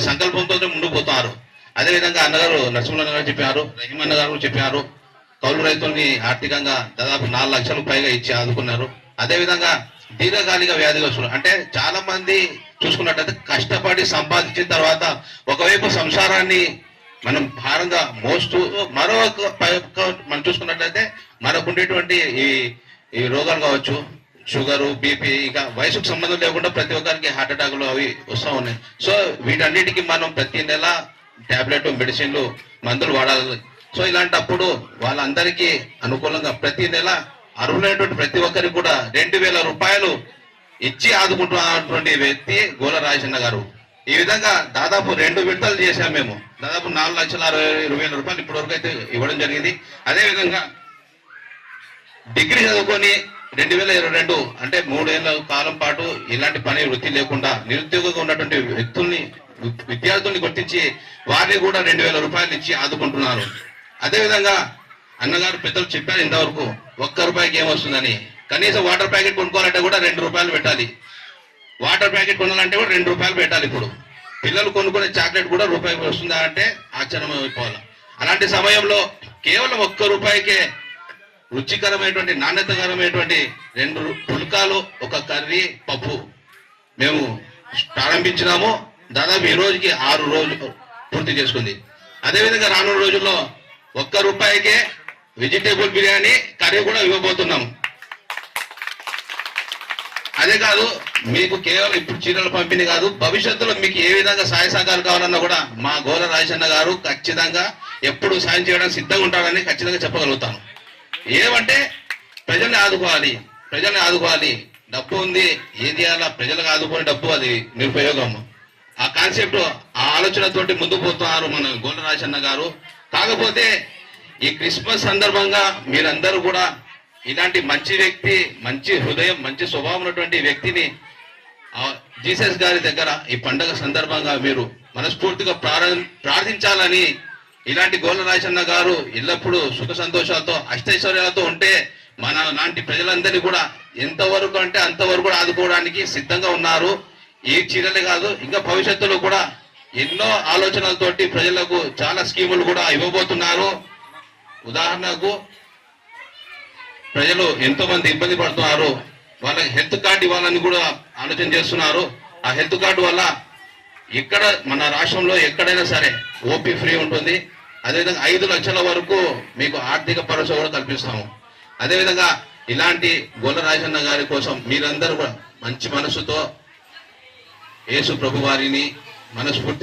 సంకల్పంతో ముందుకు పోతున్నారు. అదేవిధంగా అన్నగారు నరసింహ గారు చెప్పారు, రహీమన్న గారు చెప్పారు, కౌలు రైతుల్ని ఆర్థికంగా దాదాపు 4 లక్షలకు పైగా ఇచ్చి ఆదుకున్నారు. అదేవిధంగా దీర్ఘకాలిక వ్యాధిగ్రస్తులు అంటే చాలా మంది చూసుకున్నట్లయితే కష్టపడి సంపాదించిన తర్వాత ఒకవైపు సంసారాన్ని మనం భారంగా మోస్తూ మరొక మనం చూసుకున్నట్లయితే మనకు ఉండేటువంటి ఈ రోగాలు కావచ్చు, షుగరు, బీపీ, ఇక వయసుకు సంబంధం లేకుండా ప్రతి ఒక్కరికి హార్ట్ అటాక్లు అవి వస్తూ ఉన్నాయి. సో వీటన్నిటికీ మనం ప్రతి నెల టాబ్లెట్, మెడిసిన్లు, మందులు వాడాలి. సో ఇలాంటప్పుడు వాళ్ళందరికీ అనుకూలంగా ప్రతి నెల అర్హులైనటువంటి ప్రతి ఒక్కరికి కూడా 2000 రూపాయలు ఇచ్చి ఆదుకుంటున్నటువంటి వ్యక్తి గోల రాజన్న గారు. ఈ విధంగా దాదాపు 2 విడతలు చేశాం మేము. దాదాపు 4,60,20,000 రూపాయలు ఇప్పటి వరకు అయితే ఇవ్వడం జరిగింది. అదేవిధంగా డిగ్రీ చదువుకొని 2022 అంటే 3 ఏళ్ల కాలం పాటు ఇలాంటి పని వృత్తి లేకుండా నిరుద్యోగంగా ఉన్నటువంటి విద్యార్థుల్ని గుర్తించి వారిని కూడా 2,000 రూపాయలు ఇచ్చి ఆదుకుంటున్నారు. అదేవిధంగా అన్నగారు పెద్దలు చెప్పారు ఇంతవరకు ₹1 ఏమొస్తుందని. కనీసం వాటర్ ప్యాకెట్ కొనుక్కోవాలంటే కూడా ₹2 పెట్టాలి. వాటర్ ప్యాకెట్ కొనాలంటే కూడా ₹2 పెట్టాలి. ఇప్పుడు పిల్లలు కొనుక్కునే చాక్లెట్ కూడా ₹1 వస్తుందా అంటే ఆశ్చర్యం అయిపోవాలి. అలాంటి సమయంలో కేవలం ₹1కే రుచికరమైనటువంటి నాణ్యతకరమైనటువంటి 2 పుల్కాలు, ఒక కర్రీ, పప్పు మేము ప్రారంభించినాము. దాదాపు ఈ రోజుకి 6 రోజులు పూర్తి చేసుకుంది. అదేవిధంగా రానున్న రోజుల్లో ₹1కే వెజిటేబుల్ బిర్యానీ, కర్రీ కూడా ఇవ్వబోతున్నాము. అదే కాదు, మీకు కేవలం ఇప్పుడు చీరల పంపిణీ కాదు, భవిష్యత్తులో మీకు ఏ విధంగా సహాయ సహకారాలు కావాలన్నా కూడా మా గోల రాజన్న గారు ఖచ్చితంగా ఎప్పుడు సాయం చేయడానికి సిద్ధంగా ఉంటారని ఖచ్చితంగా చెప్పగలుగుతాను. ఏమంటే ప్రజల్ని ఆదుకోవాలి. డబ్బు ఉంది, ఏది చేయాలా, ప్రజలకు ఆదుకునే డబ్బు, అది నిరుపయోగం. ఆ కాన్సెప్ట్, ఆ ఆలోచనతోటి ముందుకు పోతున్నారు మన గోల రాజన్న గారు. కాకపోతే ఈ క్రిస్మస్ సందర్భంగా మీరందరూ కూడా ఇలాంటి మంచి వ్యక్తి, మంచి హృదయం, మంచి స్వభావం ఉన్నటువంటి వ్యక్తిని జీసస్ గారి దగ్గర ఈ పండుగ సందర్భంగా మీరు మనస్ఫూర్తిగా ప్రార్థించాలని, ఇలాంటి గోల రాజన్న గారు ఎల్లప్పుడూ సుఖ సంతోషాలతో, అష్టైశ్వర్యాలతో ఉంటే మన లాంటి ప్రజలందరినీ కూడా ఎంతవరకు అంటే అంతవరకు కూడా ఆదుకోవడానికి సిద్ధంగా ఉన్నారు. ఈ చీరలే కాదు, ఇంకా భవిష్యత్తులో కూడా ఎన్నో ఆలోచనలతోటి ప్రజలకు చాలా స్కీములు కూడా ఇవ్వబోతున్నారు. ఉదాహరణకు ప్రజలు ఎంతో మంది ఇబ్బంది పడుతున్నారు, వాళ్ళకి హెల్త్ కార్డు ఇవ్వాలని కూడా ఆలోచన చేస్తున్నారు. ఆ హెల్త్ కార్డు వల్ల ఇక్కడ మన రాష్ట్రంలో ఎక్కడైనా సరే ఓపీ ఫ్రీ ఉంటుంది. అదేవిధంగా 5 లక్షల వరకు మీకు ఆర్థిక భరోసా కూడా కల్పిస్తాము. అదేవిధంగా ఇలాంటి గోల రాజన్న గారి కోసం మీరందరూ కూడా మంచి మనసుతో యేసు ప్రభు వారిని మనస్ఫూర్తి